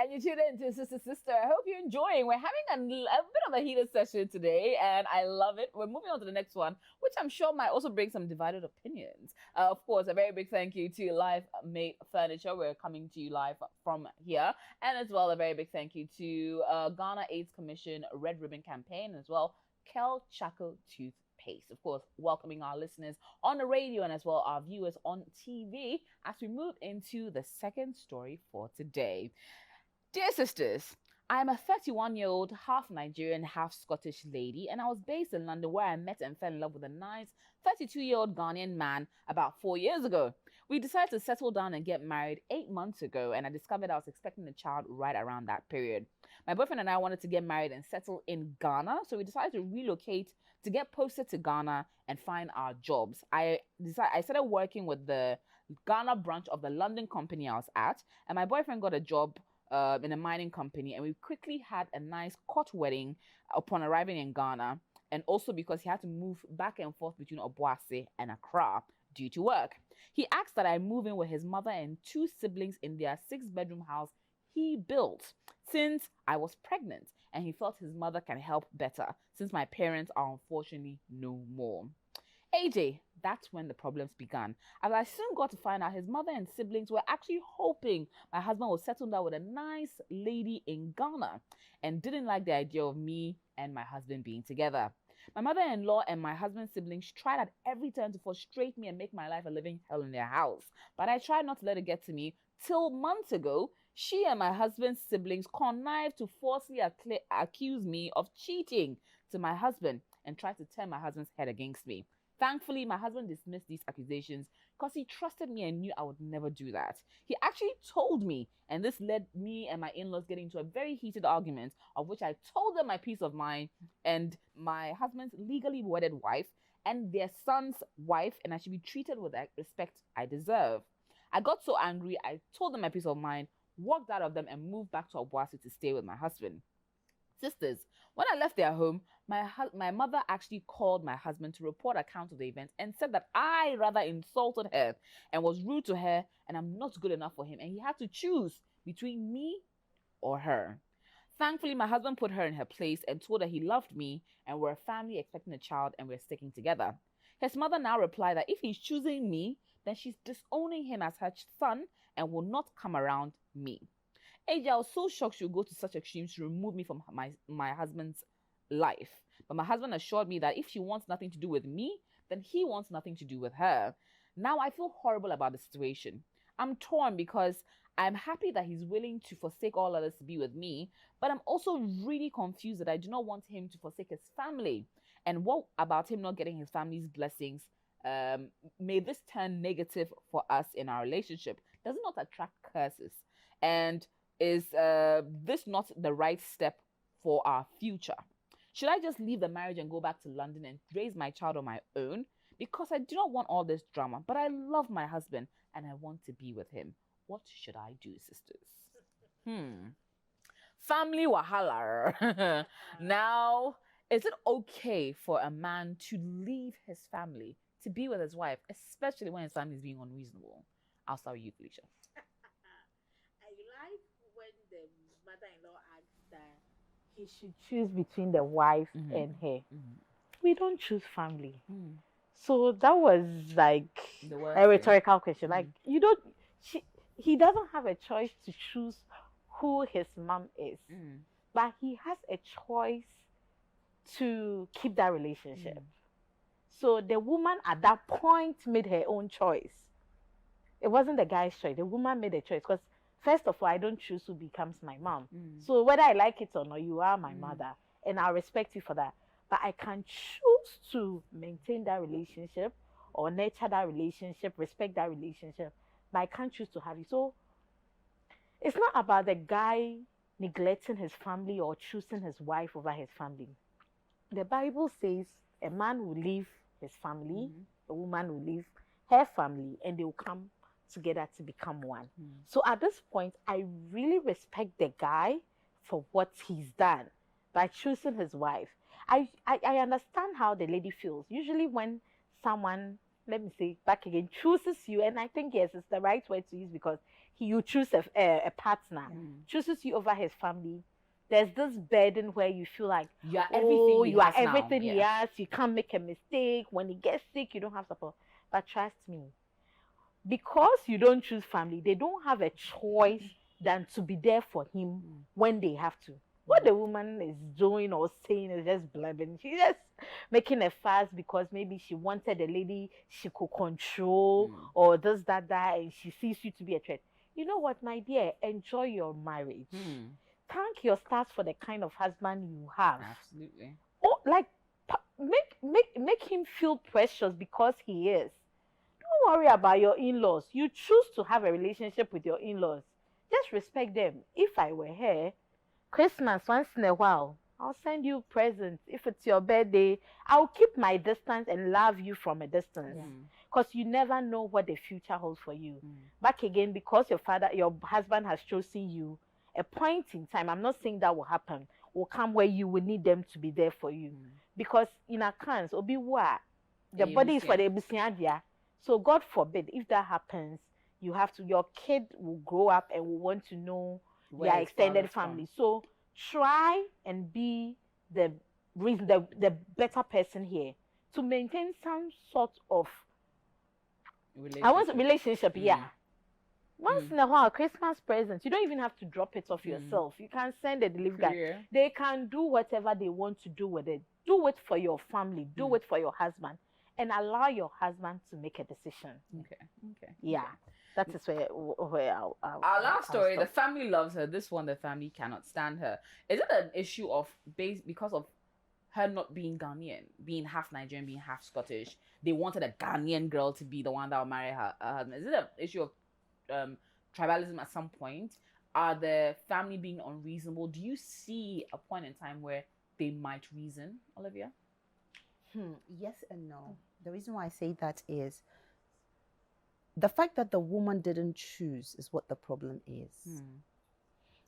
and you tuned in to Sister. I hope you're enjoying. We're having a bit of a heated session today, and I love it. We're moving on to the next one, which I'm sure might also bring some divided opinions. Of course, a very big thank you to Live Made Furniture. We're coming to you live from here, and as well a very big thank you to Ghana AIDS Commission Red Ribbon Campaign, as well Kel Chaco Toothpaste. Of course, welcoming our listeners on the radio and as well our viewers on TV as we move into the second story for today. Dear sisters, I'm a 31-year-old, half Nigerian, half Scottish lady, and I was based in London where I met and fell in love with a nice 32-year-old Ghanaian man about 4 years ago. We decided to settle down and get married 8 months ago, and I discovered I was expecting a child right around that period. My boyfriend and I wanted to get married and settle in Ghana, so we decided to relocate to get posted to Ghana and find our jobs. I started working with the Ghana branch of the London company I was at, and my boyfriend got a job in a mining company, and we quickly had a nice court wedding upon arriving in Ghana, and also because he had to move back and forth between Obuasi and Accra due to work. He asked that I move in with his mother and two siblings in their 6-bedroom house he built since I was pregnant, and he felt his mother can help better since my parents are unfortunately no more. AJ, that's when the problems began, as I soon got to find out his mother and siblings were actually hoping my husband would settle down with a nice lady in Ghana and didn't like the idea of me and my husband being together. My mother-in-law and my husband's siblings tried at every turn to frustrate me and make my life a living hell in their house, but I tried not to let it get to me till months ago. She and my husband's siblings connived to falsely accuse me of cheating to my husband and tried to turn my husband's head against me. Thankfully, my husband dismissed these accusations because he trusted me and knew I would never do that. He actually told me, and this led me and my in-laws getting into a very heated argument, of which I told them my peace of mind and my husband's legally wedded wife and their son's wife, and I should be treated with the respect I deserve. I got so angry, I told them my peace of mind, walked out of them, and moved back to Obuasi to stay with my husband. Sisters, when I left their home, my mother actually called my husband to report account of the event and said that I rather insulted her and was rude to her and I'm not good enough for him, and he had to choose between me or her. Thankfully, my husband put her in her place and told her he loved me and we're a family expecting a child and we're sticking together. His mother now replied that if he's choosing me, then she's disowning him as her son and will not come around me. AJ, I was so shocked she would go to such extremes to remove me from my husband's life. But my husband assured me that if she wants nothing to do with me, then he wants nothing to do with her. Now I feel horrible about the situation. I'm torn because I'm happy that he's willing to forsake all others to be with me, but I'm also really confused that I do not want him to forsake his family. And what about him not getting his family's blessings? May this turn negative for us in our relationship? Does it not attract curses? And is this not the right step for our future? Should I just leave the marriage and go back to London and raise my child on my own? Because I do not want all this drama, but I love my husband and I want to be with him. What should I do, sisters? Family wahala. Now, is it okay for a man to leave his family to be with his wife, especially when his family is being unreasonable? I'll start with you, Felicia. I like when the mother-in-law asked that he should choose between the wife and her. We don't choose family. So that was like a rhetorical question. Like, you don't, he doesn't have a choice to choose who his mom is, but he has a choice to keep that relationship. So the woman at that point made her own choice. It wasn't the guy's choice. The woman made a choice because, first of all, I don't choose who becomes my mom. So whether I like it or not, you are my mother, and I respect you for that. But I can choose to maintain that relationship or nurture that relationship, respect that relationship, but I can't choose to have you. So it's not about the guy neglecting his family or choosing his wife over his family. The Bible says a man will leave his family, a woman will leave her family, and they will come together to become one. So at this point, I really respect the guy for what he's done by choosing his wife. I understand how the lady feels. Usually when someone, let me say back again, chooses you, and I think yes, it's the right word to use because you choose a partner, chooses you over his family, there's this burden where you feel like you are everything you are everything now. he has. You can't make a mistake. When he gets sick, you don't have support. But trust me, because you don't choose family, they don't have a choice than to be there for him when they have to. What the woman is doing or saying is just blabbing. She's just making a fuss because maybe she wanted a lady she could control or this, that, and she sees you to be a threat. You know what, my dear? Enjoy your marriage. Thank your stars for the kind of husband you have. Absolutely. Oh, like make him feel precious because he is. Don't worry about your in-laws. You choose to have a relationship with your in-laws. Just respect them. If I were her, Christmas once in a while, I'll send you presents. If it's your birthday, I'll keep my distance and love you from a distance. Because you never know what the future holds for you. Back again, because your husband has chosen you, a point in time, I'm not saying that will happen, will come where you will need them to be there for you. Because in accounts, obi wa, the body is for the ebusiadia. So God forbid, if that happens, your kid will grow up and will want to know their extended family. So try and be the better person here to maintain some sort of relationship. Yeah. Once in a while, Christmas presents, you don't even have to drop it off yourself. You can send a delivery guy. They can do whatever they want to do with it. Do it for your family. Do it for your husband. And allow your husband to make a decision. Okay. Yeah. That is where our last story, the family loves her. This one, the family cannot stand her. Is it an issue of because of her not being Ghanaian, being half Nigerian, being half Scottish? They wanted a Ghanaian girl to be the one that will marry her husband. Is it an issue of tribalism at some point? Are the family being unreasonable? Do you see a point in time where they might reason, Olivia? Yes and no. The reason why I say that is the fact that the woman didn't choose is what the problem is.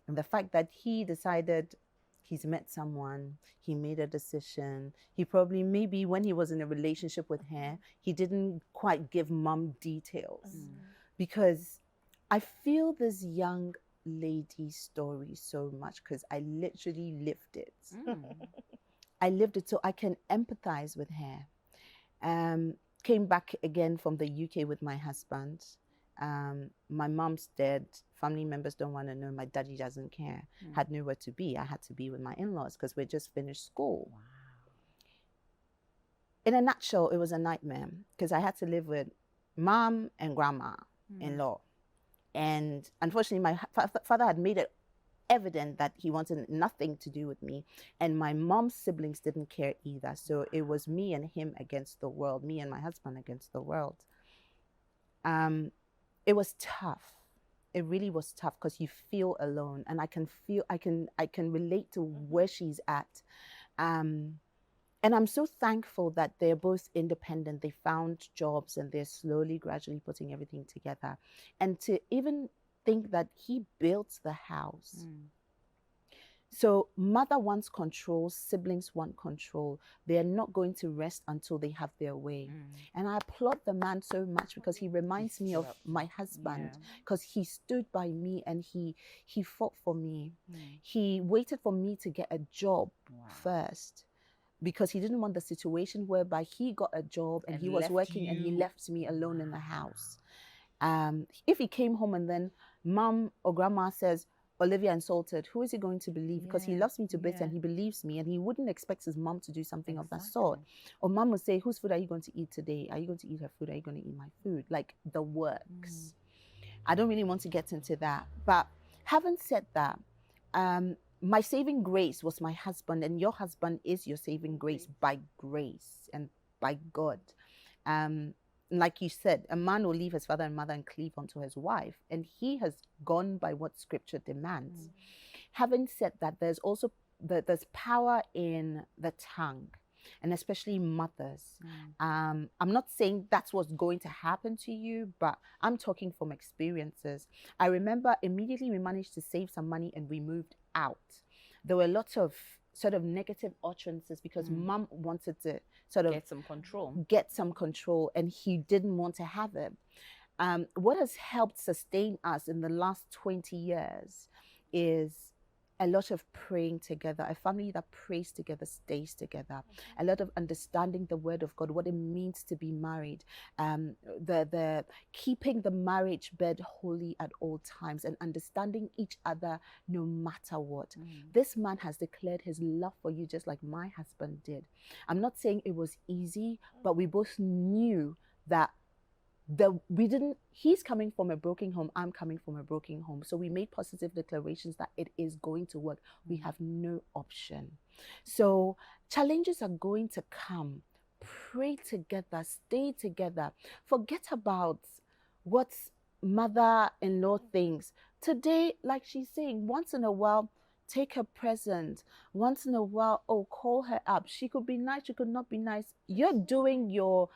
And the fact that he decided, he's met someone, he made a decision, he probably, maybe when he was in a relationship with her, he didn't quite give mom details. Because I feel this young lady's story so much because I literally lived it. I lived it, so I can empathize with her. Came back again from the UK with my husband. My mom's dead. Family members don't want to know. My daddy doesn't care. Had nowhere to be. I had to be with my in-laws because we just finished school. Wow. In a nutshell, it was a nightmare because I had to live with mom and grandma-in-law. And unfortunately, my father had made it evident that he wanted nothing to do with me, and my mom's siblings didn't care either. So it was me and him against the world, me and my husband against the world. It was tough. It really was tough because you feel alone, and I can relate to where she's at. And I'm so thankful that they're both independent. They found jobs and they're slowly, gradually putting everything together. And to even think that he built the house. So mother wants control, siblings want control. They're not going to rest until they have their way. And I applaud the man so much because he reminds me of my husband, because he stood by me and he fought for me. He waited for me to get a job first, because he didn't want the situation whereby he got a job and he was working and he left me alone in the house. If he came home and then mom or grandma says, Olivia insulted, who is he going to believe? Because he loves me to bits and he believes me, and he wouldn't expect his mom to do something of that sort. Or mom would say, whose food are you going to eat today? Are you going to eat her food? Are you going to eat my food? Like the works. I don't really want to get into that. But having said that, my saving grace was my husband, and your husband is your saving grace by grace and by God. Like you said, a man will leave his father and mother and cleave unto his wife, and he has gone by what scripture demands. Having said that, there's also there's power in the tongue, and especially mothers. I'm not saying that's what's going to happen to you, but I'm talking from experiences. I remember immediately we managed to save some money and we moved out. There were lots of sort of negative utterances because mom wanted to sort of get some control, and he didn't want to have it. what has helped sustain us in the last 20 years is a lot of praying together. A family that prays together stays together. A lot of understanding the word of God, what it means to be married, the keeping the marriage bed holy at all times, and understanding each other no matter what. This man has declared his love for you just like my husband did. I'm not saying it was easy, but we both knew that he's coming from a broken home, I'm coming from a broken home, so we made positive declarations that it is going to work. We have no option. So challenges are going to come. Pray together, stay together, forget about what mother-in-law thinks. Today, like she's saying, once in a while take her present, once in a while, call her up. She could be nice, she could not be nice. You're doing your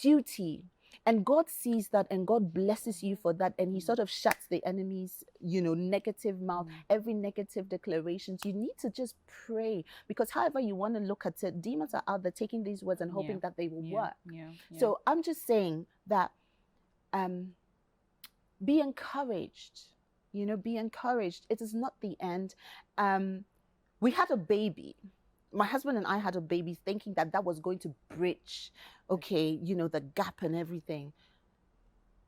duty. And God sees that, and God blesses you for that, and he sort of shuts the enemy's, negative mouth, every negative declarations. You need to just pray, because however you want to look at it, demons are out there taking these words and hoping that they will work. So I'm just saying that be encouraged, be encouraged. It is not the end. We had a baby. My husband and I had a baby thinking that was going to bridge, the gap and everything.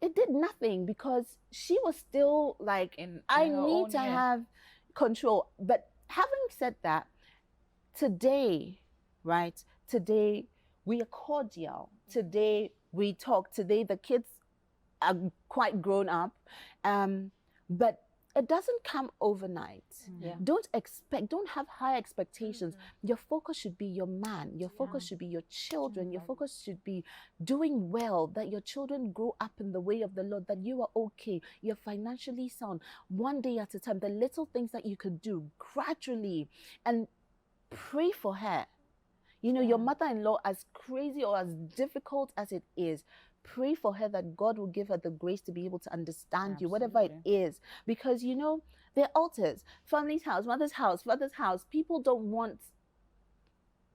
It did nothing, because she was still like, I need to have control. But having said that, today we are cordial. Today we talk. Today the kids are quite grown up. But it doesn't come overnight. Don't have high expectations. Your focus should be your man. Your focus should be your children. Your focus should be doing well, that your children grow up in the way of the Lord, that you are okay, you're financially sound, one day at a time. The little things that you could do gradually, and pray for her. Your mother-in-law, as crazy or as difficult as it is, pray for her that God will give her the grace to be able to understand you, whatever it is. Because, they're altars, family's house, mother's house, father's house. People don't want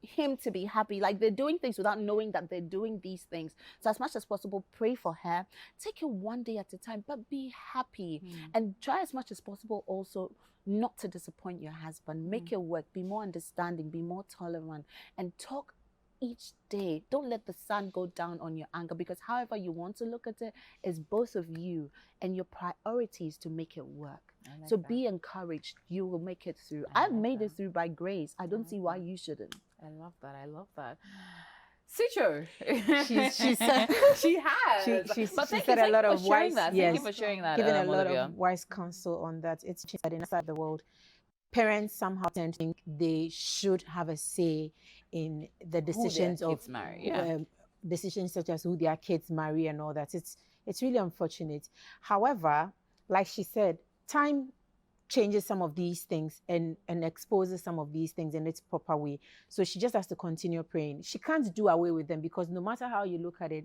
him to be happy. Like, they're doing things without knowing that they're doing these things. So as much as possible, pray for her. Take it one day at a time, but be happy. And try as much as possible also not to disappoint your husband. Make it work. Be more understanding, be more tolerant, and talk each day. Don't let the sun go down on your anger, because however you want to look at it is both of you, and your priority is to make it work. So be encouraged. You will make it through. I've made it through by grace. I don't see why you shouldn't. I love that. Sicho, she said she has. She Thank said you a lot of for sharing wise. that. Yes, Thank you for sharing that. Giving a lot of wise counsel on that. It's just that inside the world, parents somehow tend to think they should have a say in the decisions of decisions such as who their kids marry and all that. It's really unfortunate. However, like she said, time changes some of these things and exposes some of these things in its proper way. So she just has to continue praying. She can't do away with them, because no matter how you look at it,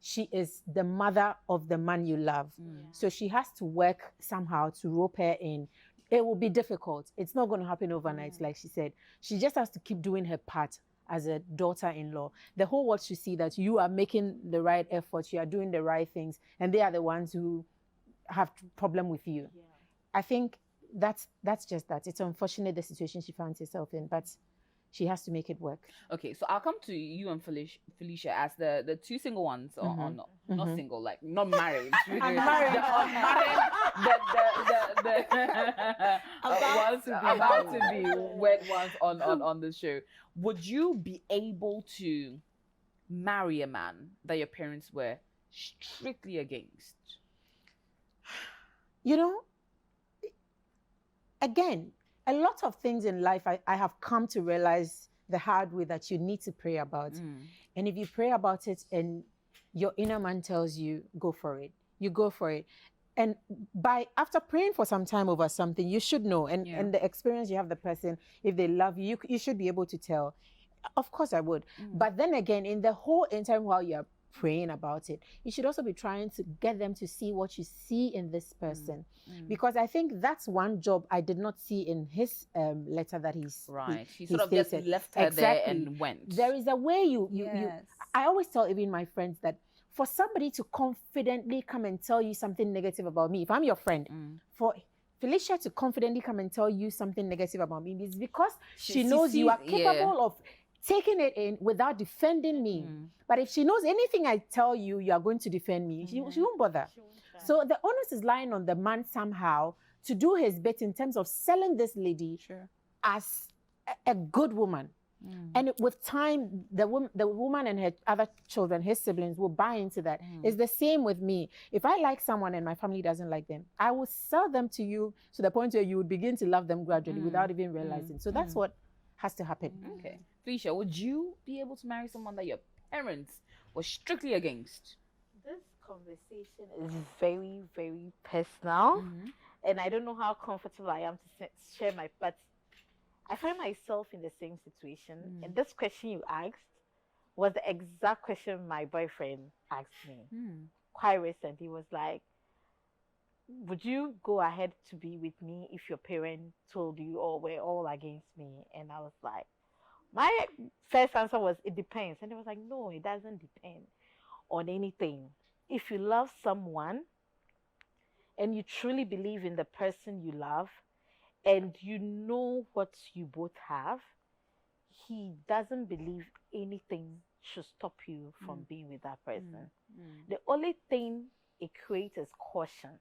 she is the mother of the man you love. So she has to work somehow to rope her in. It will be difficult. It's not going to happen overnight, like she said. She just has to keep doing her part as a daughter-in-law. The whole world should see that you are making the right efforts, you are doing the right things, and they are the ones who have problem with you. I think that's just that. It's unfortunate the situation she finds herself in, but she has to make it work. Okay, so I'll come to you and Felicia as the two single ones, or not single, like not married. I'm married. About to be wed ones on the show. Would you be able to marry a man that your parents were strictly against? Again, a lot of things in life I have come to realize the hard way that you need to pray about. And if you pray about it and your inner man tells you, go for it, you go for it. And after praying for some time over something, you should know. And the experience you have the person, if they love you, you should be able to tell. Of course I would. But then again, in the whole time while you're praying about it, you should also be trying to get them to see what you see in this person. Because I think that's one job I did not see in his letter that he's he sort of just left her there and went. There is a way you I always tell even my friends that for somebody to confidently come and tell you something negative about me, if I'm your friend, for Felicia to confidently come and tell you something negative about me, is because she knows you are capable of taking it in without defending me. But if she knows anything I tell you, you are going to defend me, she won't bother. So the onus is lying on the man somehow to do his bit in terms of selling this lady as a good woman. And with time, the woman and her other children, his siblings, will buy into that. It's the same with me. If I like someone and my family doesn't like them, I will sell them to you to the point where you would begin to love them gradually without even realizing. So that's what has to happen. Okay. Felicia, would you be able to marry someone that your parents were strictly against? This conversation is very, very personal. And I don't know how comfortable I am to share my, but I find myself in the same situation. And this question you asked was the exact question my boyfriend asked me quite recently. He was like, would you go ahead to be with me if your parents told you or were all against me? And I was like, my first answer was, it depends. And he was like, no, it doesn't depend on anything. If you love someone and you truly believe in the person you love, and you know what you both have, he doesn't believe anything should stop you from being with that person. The only thing it creates is caution.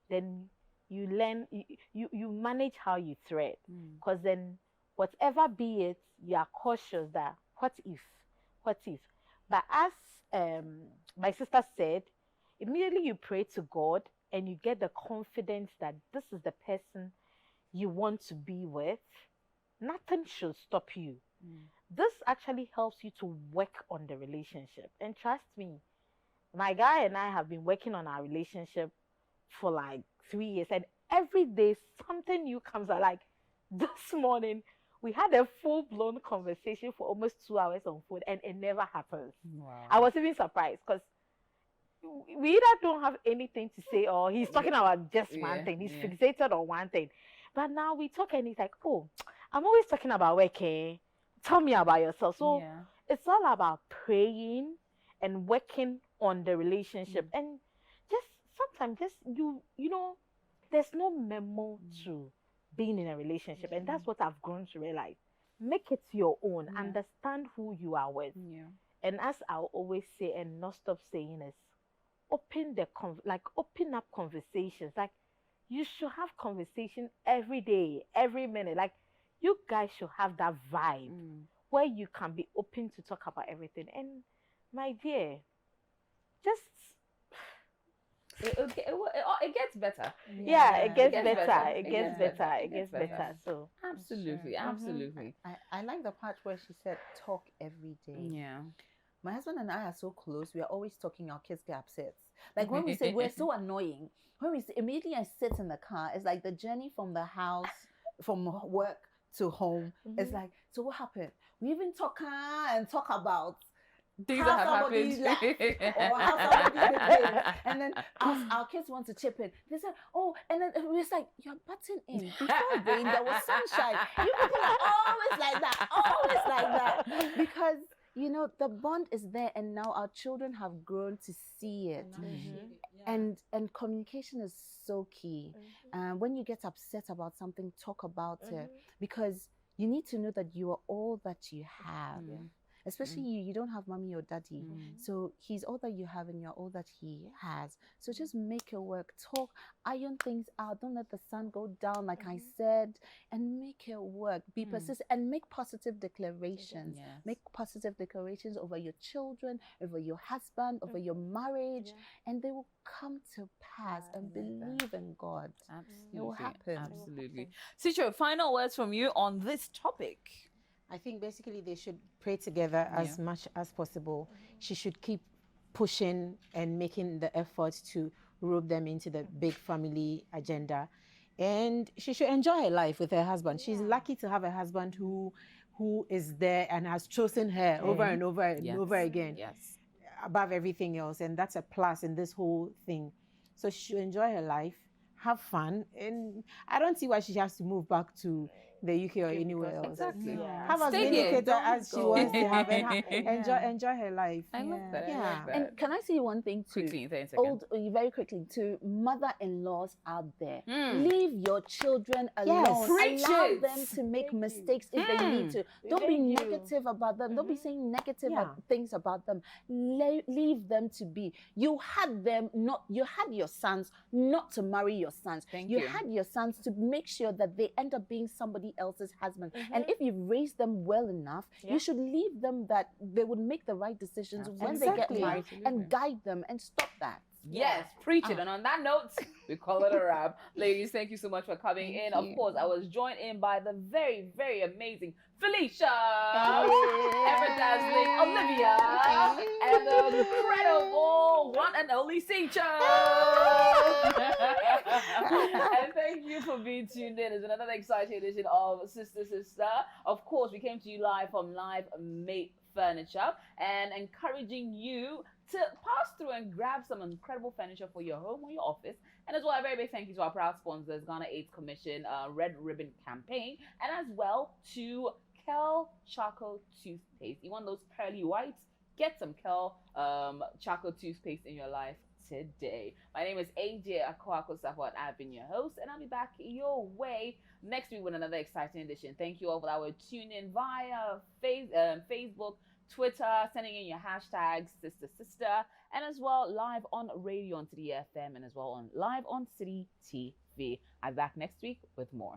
Then you learn, you manage how you thread. Because then whatever be it, you are cautious that what if? But as my sister said, immediately you pray to God and you get the confidence that this is the person you want to be with, nothing should stop you. This actually helps you to work on the relationship. And trust me, my guy and I have been working on our relationship for like 3 years, and every day something new comes out. Like this morning, we had a full-blown conversation for almost 2 hours on phone, and it never happens. I was even surprised because we either don't have anything to say, or he's talking about just one thing. He's fixated on one thing. But now we talk and he's like, oh, I'm always talking about working. Tell me about yourself. So it's all about praying and working on the relationship. And just sometimes you know, there's no memo to being in a relationship. And that's what I've grown to realize. Make it your own. Understand who you are with. And as I'll always say and not stop saying is, open up conversations. Like, you should have conversation every day, every minute. Like, you guys should have that vibe where you can be open to talk about everything. And my dear, just it gets better. It gets better. It gets better. So absolutely. I like the part where she said talk every day. My husband and I are so close. We are always talking. Our kids get upset. Like when we say we're so annoying. When we say, immediately I sit in the car, it's like the journey from the house, from work to home. It's like, so what happened? We even talk about things that have happened, or how somebody behaved. And then our kids want to chip in. They said, oh, and then it's like, you're butting in. Before rain, there was sunshine. You people are always like that. Because you know, the bond is there, and now our children have grown to see it. And communication is so key. When you get upset about something, talk about it, because you need to know that you are all that you have. Especially you don't have mommy or daddy. So he's all that you have and you're all that he has. So just make it work. Talk, iron things out. Don't let the sun go down, like I said, and make it work. Be persistent and make positive declarations. Make positive declarations over your children, over your husband, over your marriage, and they will come to pass. And believe in God. Absolutely. It will happen. Absolutely. Cicho, final words from you on this topic. I think basically they should pray together as much as possible. She should keep pushing and making the effort to rope them into the big family agenda. And she should enjoy her life with her husband. She's lucky to have a husband who is there and has chosen her over and over and over again, above everything else. And that's a plus in this whole thing. So she should enjoy her life, have fun. And I don't see why she has to move back to the UK or anywhere else. Exactly. Yeah. Have as Stay many here. kids as she Don't wants go. to have and Yeah. enjoy her life. I love that. I Yeah. love that. And can I say one thing too? Quickly, 30 seconds. Very quickly, to mother-in-laws out there, Mm. leave your children Yes. alone. Preach Allow it. them to make Thank you. mistakes if they need to. We Don't be beg you. negative about them. Don't be saying negative Yeah. things about them. Leave them to be. You had your sons not to marry your sons. Thank You you. had your sons to make sure that they end up being somebody else's husband. And if you've raised them well enough, Yeah. you should leave them that they would make the right decisions when they Exactly. get married Absolutely. and guide them and stop that. Yes, preach it. And on that note, we call it a wrap. Ladies, thank you so much for coming in. Of you. course, I was joined in by the very, very amazing Felicia, ever dazzling Olivia, and the incredible one and only Sincha. And thank you for being tuned in. It's another exciting edition of Sister. Of course, we came to you live from Live Mate Furniture and encouraging you to pass through and grab some incredible furniture for your home or your office. And as well, a very big thank you to our proud sponsors, Ghana AIDS Commission Red Ribbon Campaign, and as well to Kel Charcoal Toothpaste. You want those pearly whites? Get some Kel Charcoal Toothpaste in your life today. My name is AJ Akwako Safo, and I've been your host, and I'll be back your way next week with another exciting edition. Thank you all that were tuning in via Facebook, Twitter, sending in your hashtags sister, and as well live on radio on Citi FM and as well on live on Citi TV. I'm back next week with more.